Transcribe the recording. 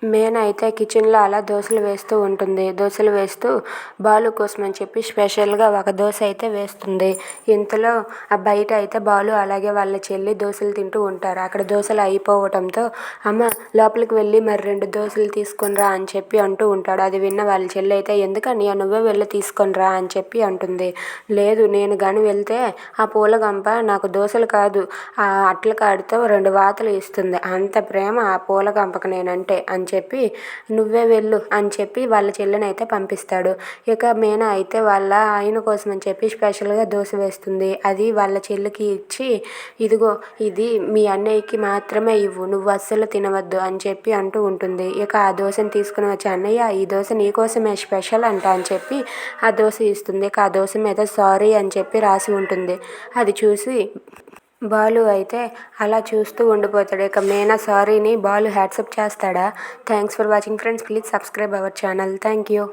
మేన అయితే కిచెన్లో అలా దోశలు వేస్తూ ఉంటుంది. దోశలు వేస్తూ బాలు కోసం అని చెప్పి స్పెషల్గా ఒక దోశ అయితే వేస్తుంది. ఇంతలో ఆ బయట అయితే బాలు అలాగే వాళ్ళ చెల్లి దోశలు తింటూ ఉంటారు. అక్కడ దోశలు అయిపోవటంతో అమ్మ లోపలికి వెళ్ళి మరి 2 దోశలు తీసుకొని రా అని చెప్పి అంటూ ఉంటాడు. అది విన్న వాళ్ళ చెల్లి అయితే ఎందుకని నువ్వే వెళ్ళి తీసుకొని రా అని చెప్పి అంటుంది. లేదు నేను కానీ వెళ్తే ఆ పూలగంప నాకు దోశలు కాదు ఆ అట్ల కాడితో 2 వాతలు ఇస్తుంది. అంత ప్రేమ ఆ పూలగంపకు నేనంటే అని చెప్పి నువ్వే వెళ్ళు అని చెప్పి వాళ్ళ చెల్లిని అయితే పంపిస్తాడు. ఇక మీనా అయితే వాళ్ళ ఆయన కోసం అని చెప్పి స్పెషల్గా దోశ వేస్తుంది. అది వాళ్ళ చెల్లికి ఇచ్చి ఇదిగో ఇది మీ అన్నయ్యకి మాత్రమే ఇవ్వు, నువ్వు అస్సలు తినవద్దు అని చెప్పి అంటూ ఉంటుంది. ఇక ఆ దోశని తీసుకుని వచ్చి అన్నయ్య ఈ దోశ నీకోసమే స్పెషల్ అంట అని చెప్పి ఆ దోశ ఇస్తుంది. ఇక ఆ దోశ మీద సారీ అని చెప్పి రాసి ఉంటుంది. అది చూసి బాలు అయితే అలా చూస్తూ ఉండిపోతాడు. ఇక మీనా సారీని బాలు హ్యాట్సప్ చేస్తాడా? Thanks for watching friends. Please subscribe our channel. Thank you.